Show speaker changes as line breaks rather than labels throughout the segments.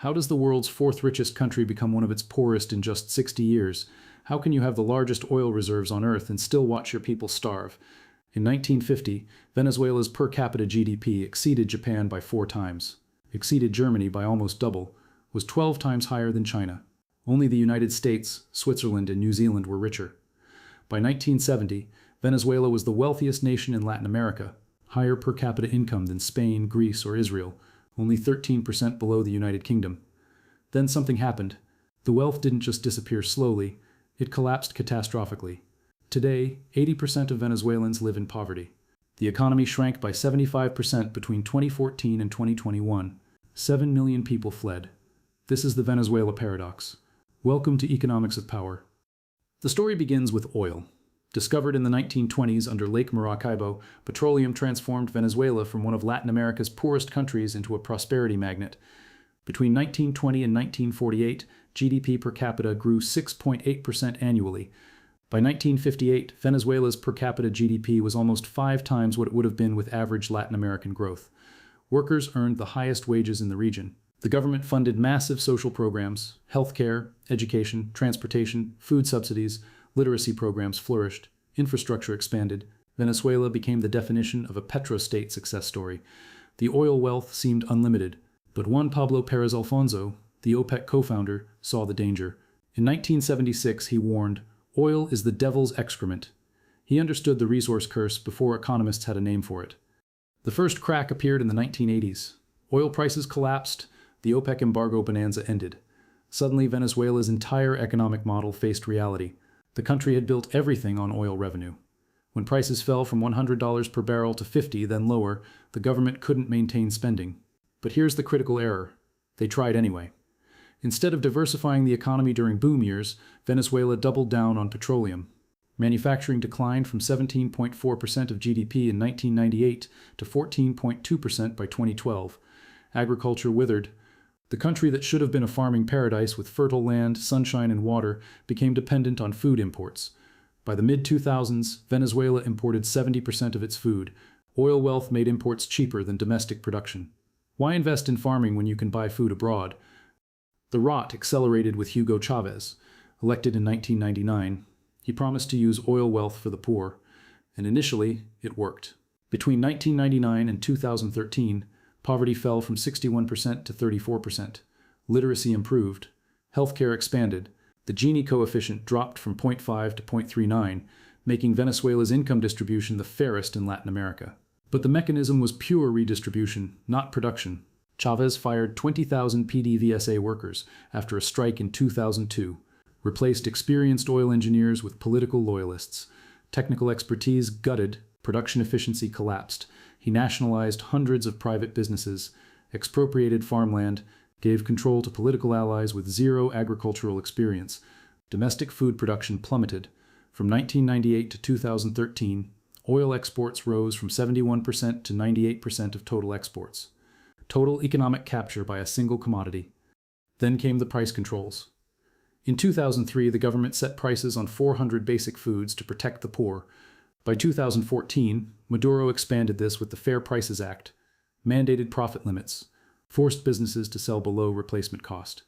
How does the world's fourth richest country become one of its poorest in just 60 years? How can you have the largest oil reserves on Earth and still watch your people starve? In 1950, Venezuela's per capita GDP exceeded Japan by 4 times, exceeded Germany by almost double, was 12 times higher than China. Only the United States, Switzerland, and New Zealand were richer. By 1970, Venezuela was the wealthiest nation in Latin America, higher per capita income than Spain, Greece, or Israel, only 13% below the United Kingdom. Then something happened. The wealth didn't just disappear slowly, it collapsed catastrophically. Today, 80% of Venezuelans live in poverty. The economy shrank by 75% between 2014 and 2021. 7 million people fled. This is the Venezuela paradox. Welcome to Economics of Power. The story begins with oil. Discovered in the 1920s under Lake Maracaibo, petroleum transformed Venezuela from one of Latin America's poorest countries into a prosperity magnet. Between 1920 and 1948, GDP per capita grew 6.8% annually. By 1958, Venezuela's per capita GDP was almost 5 times what it would have been with average Latin American growth. Workers earned the highest wages in the region. The government funded massive social programs, healthcare, education, transportation, food subsidies, literacy programs flourished, infrastructure expanded. Venezuela became the definition of a petrostate success story. The oil wealth seemed unlimited, but Juan Pablo Pérez Alfonso, the OPEC co-founder, saw the danger. In 1976, he warned, "Oil is the devil's excrement." He understood the resource curse before economists had a name for it. The first crack appeared in the 1980s. Oil prices collapsed, the OPEC embargo bonanza ended. Suddenly, Venezuela's entire economic model faced reality. The country had built everything on oil revenue. When prices fell from $100 per barrel to 50, then lower, the government couldn't maintain spending. But here's the critical error. They tried anyway. Instead of diversifying the economy during boom years, Venezuela doubled down on petroleum. Manufacturing declined from 17.4% of GDP in 1998 to 14.2% by 2012. Agriculture withered. The country that should have been a farming paradise with fertile land, sunshine, and water became dependent on food imports. By the mid-2000s, Venezuela imported 70% of its food. Oil wealth made imports cheaper than domestic production. Why invest in farming when you can buy food abroad? The rot accelerated with Hugo Chavez. Elected in 1999, he promised to use oil wealth for the poor, and initially, it worked. Between 1999 and 2013, poverty fell from 61% to 34%. Literacy improved. Healthcare expanded. The Gini coefficient dropped from 0.5 to 0.39, making Venezuela's income distribution the fairest in Latin America. But the mechanism was pure redistribution, not production. Chavez fired 20,000 PDVSA workers after a strike in 2002, replaced experienced oil engineers with political loyalists. Technical expertise gutted, production efficiency collapsed. He nationalized hundreds of private businesses, expropriated farmland, gave control to political allies with zero agricultural experience. Domestic food production plummeted. From 1998 to 2013, oil exports rose from 71% to 98% of total exports. Total economic capture by a single commodity. Then came the price controls. In 2003, the government set prices on 400 basic foods to protect the poor. By 2014, Maduro expanded this with the Fair Prices Act, mandated profit limits, forced businesses to sell below replacement cost.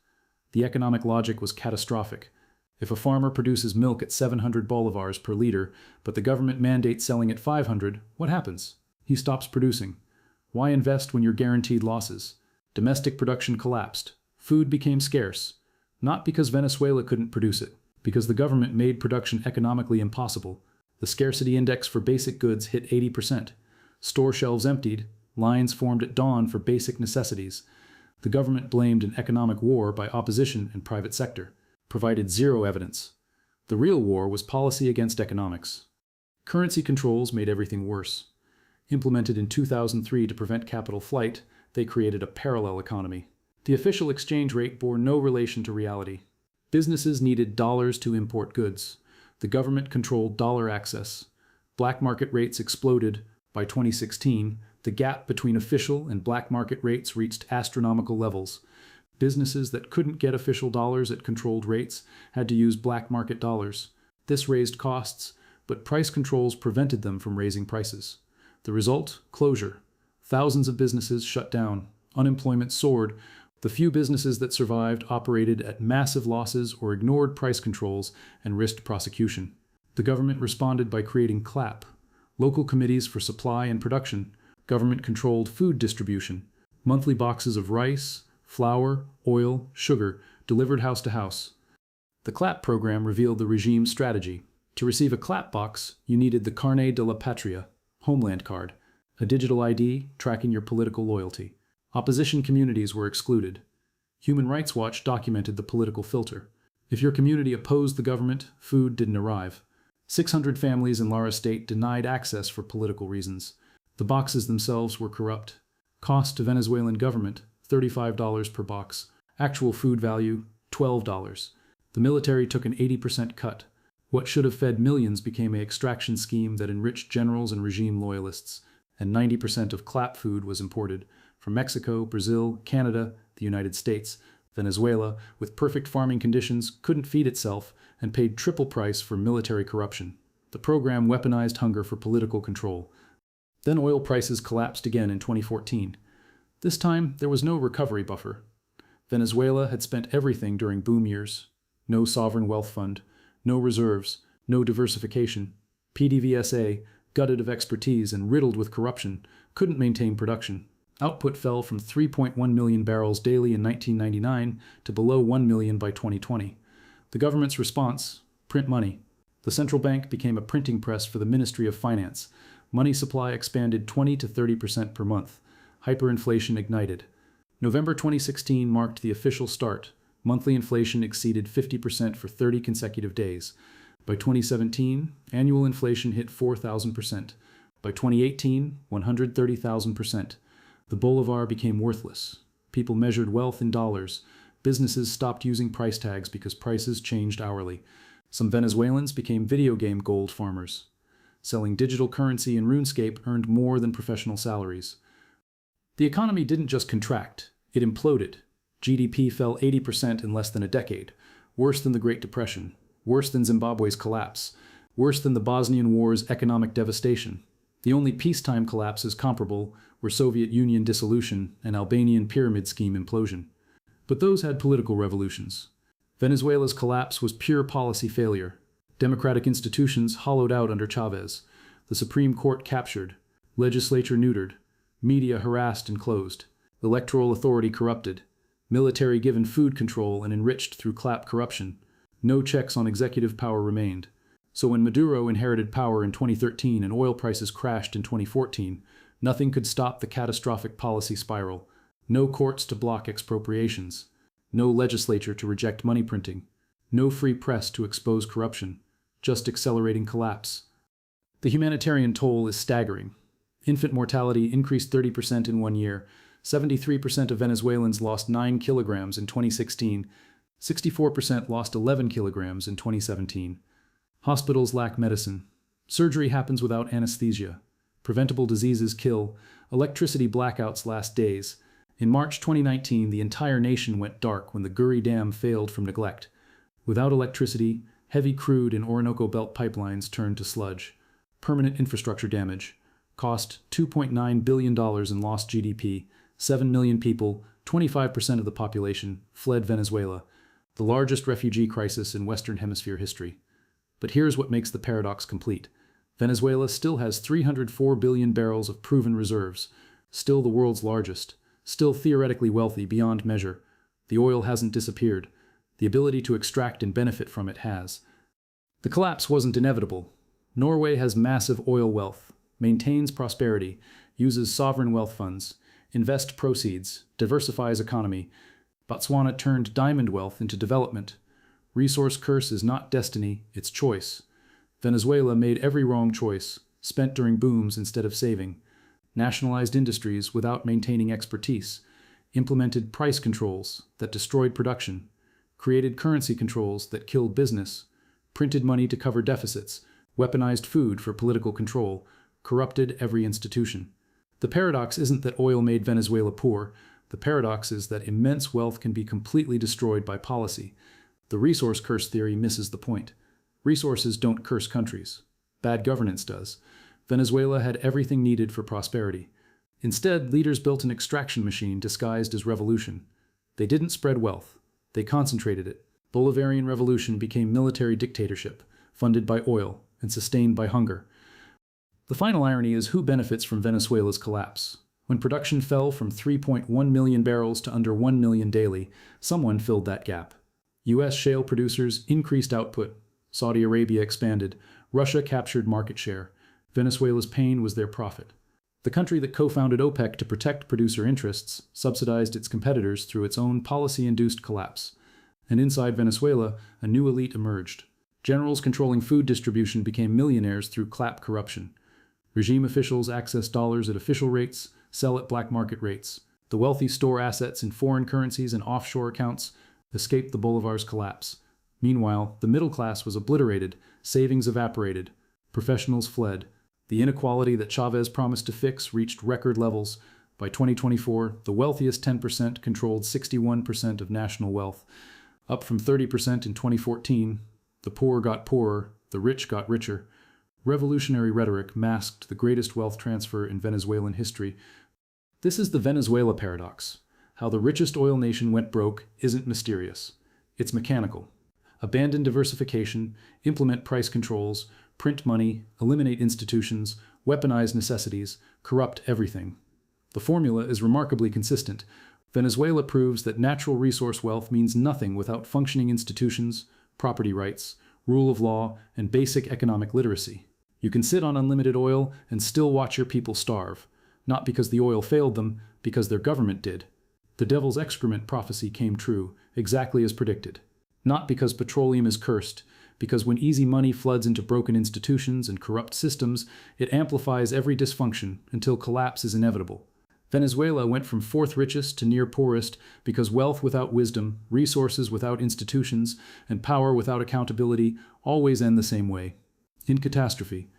The economic logic was catastrophic. If a farmer produces milk at 700 bolivars per liter, but the government mandates selling at 500, what happens? He stops producing. Why invest when you're guaranteed losses? Domestic production collapsed. Food became scarce. Not because Venezuela couldn't produce it, because the government made production economically impossible. The scarcity index for basic goods hit 80%. Store shelves emptied. Lines formed at dawn for basic necessities. The government blamed an economic war by opposition and private sector, provided zero evidence. The real war was policy against economics. Currency controls made everything worse. Implemented in 2003 to prevent capital flight, they created a parallel economy. The official exchange rate bore no relation to reality. Businesses needed dollars to import goods. The government controlled dollar access. Black market rates exploded. By 2016, the gap between official and black market rates reached astronomical levels. Businesses that couldn't get official dollars at controlled rates had to use black market dollars. This raised costs, but price controls prevented them from raising prices. The result? Closure. Thousands of businesses shut down. Unemployment soared. The few businesses that survived operated at massive losses or ignored price controls and risked prosecution. The government responded by creating CLAP, local committees for supply and production, government-controlled food distribution, monthly boxes of rice, flour, oil, sugar, delivered house to house. The CLAP program revealed the regime's strategy. To receive a CLAP box, you needed the Carnet de la Patria, homeland card, a digital ID tracking your political loyalty. Opposition communities were excluded. Human Rights Watch documented the political filter. If your community opposed the government, food didn't arrive. 600 families in Lara State denied access for political reasons. The boxes themselves were corrupt. Cost to Venezuelan government, $35 per box. Actual food value, $12. The military took an 80% cut. What should have fed millions became an extraction scheme that enriched generals and regime loyalists, and 90% of CLAP food was imported from Mexico, Brazil, Canada, the United States. Venezuela, with perfect farming conditions, couldn't feed itself and paid triple price for military corruption. The program weaponized hunger for political control. Then oil prices collapsed again in 2014. This time, there was no recovery buffer. Venezuela had spent everything during boom years. No sovereign wealth fund, no reserves, no diversification. PDVSA, gutted of expertise and riddled with corruption, couldn't maintain production. Output fell from 3.1 million barrels daily in 1999 to below 1 million by 2020. The government's response? Print money. The central bank became a printing press for the Ministry of Finance. Money supply expanded 20 to 30% per month. Hyperinflation ignited. November 2016 marked the official start. Monthly inflation exceeded 50% for 30 consecutive days. By 2017, annual inflation hit 4,000%. By 2018, 130,000%. The bolivar became worthless. People measured wealth in dollars. Businesses stopped using price tags because prices changed hourly. Some Venezuelans became video game gold farmers. Selling digital currency in RuneScape earned more than professional salaries. The economy didn't just contract, it imploded. GDP fell 80% in less than a decade. Worse than the Great Depression. Worse than Zimbabwe's collapse. Worse than the Bosnian War's economic devastation. The only peacetime collapses comparable were Soviet Union dissolution and Albanian pyramid scheme implosion. But those had political revolutions. Venezuela's collapse was pure policy failure. Democratic institutions hollowed out under Chavez. The Supreme Court captured. Legislature neutered. Media harassed and closed. Electoral authority corrupted. Military given food control and enriched through CLAP corruption. No checks on executive power remained. So when Maduro inherited power in 2013 and oil prices crashed in 2014, nothing could stop the catastrophic policy spiral. No courts to block expropriations. No legislature to reject money printing. No free press to expose corruption. Just accelerating collapse. The humanitarian toll is staggering. Infant mortality increased 30% in 1 year. 73% of Venezuelans lost 9 kilograms in 2016. 64% lost 11 kilograms in 2017. Hospitals lack medicine. Surgery happens without anesthesia. Preventable diseases kill. Electricity blackouts last days. In March 2019, the entire nation went dark when the Guri Dam failed from neglect. Without electricity, heavy crude and Orinoco Belt pipelines turned to sludge. Permanent infrastructure damage. Cost $2.9 billion in lost GDP. 7 million people, 25% of the population, fled Venezuela. The largest refugee crisis in Western Hemisphere history. But here's what makes the paradox complete. Venezuela still has 304 billion barrels of proven reserves, still the world's largest, still theoretically wealthy beyond measure. The oil hasn't disappeared. The ability to extract and benefit from it has. The collapse wasn't inevitable. Norway has massive oil wealth, maintains prosperity, uses sovereign wealth funds, invests proceeds, diversifies economy. Botswana turned diamond wealth into development. Resource curse is not destiny, it's choice. Venezuela made every wrong choice, spent during booms instead of saving, nationalized industries without maintaining expertise, implemented price controls that destroyed production, created currency controls that killed business, printed money to cover deficits, weaponized food for political control, corrupted every institution. The paradox isn't that oil made Venezuela poor. The paradox is that immense wealth can be completely destroyed by policy. The resource curse theory misses the point. Resources don't curse countries. Bad governance does. Venezuela had everything needed for prosperity. Instead, leaders built an extraction machine disguised as revolution. They didn't spread wealth. They concentrated it. Bolivarian revolution became military dictatorship, funded by oil and sustained by hunger. The final irony is who benefits from Venezuela's collapse. When production fell from 3.1 million barrels to under 1 million daily, someone filled that gap. U.S. shale producers increased output. Saudi Arabia expanded. Russia captured market share. Venezuela's pain was their profit. The country that co-founded OPEC to protect producer interests subsidized its competitors through its own policy-induced collapse. And inside Venezuela, a new elite emerged. Generals controlling food distribution became millionaires through clap corruption. Regime officials access dollars at official rates, sell at black market rates. The wealthy store assets in foreign currencies and offshore accounts, escape the Bolivar's collapse. Meanwhile, the middle class was obliterated, savings evaporated, professionals fled. The inequality that Chavez promised to fix reached record levels. By 2024, the wealthiest 10% controlled 61% of national wealth, up from 30% in 2014. The poor got poorer, the rich got richer. Revolutionary rhetoric masked the greatest wealth transfer in Venezuelan history. This is the Venezuela paradox. How the richest oil nation went broke isn't mysterious. It's mechanical. Abandon diversification, implement price controls, print money, eliminate institutions, weaponize necessities, corrupt everything. The formula is remarkably consistent. Venezuela proves that natural resource wealth means nothing without functioning institutions, property rights, rule of law, and basic economic literacy. You can sit on unlimited oil and still watch your people starve, not because the oil failed them, because their government did. The devil's excrement prophecy came true, exactly as predicted. Not because petroleum is cursed, because when easy money floods into broken institutions and corrupt systems, it amplifies every dysfunction until collapse is inevitable. Venezuela went from fourth richest to near poorest because wealth without wisdom, resources without institutions, and power without accountability always end the same way, in catastrophe.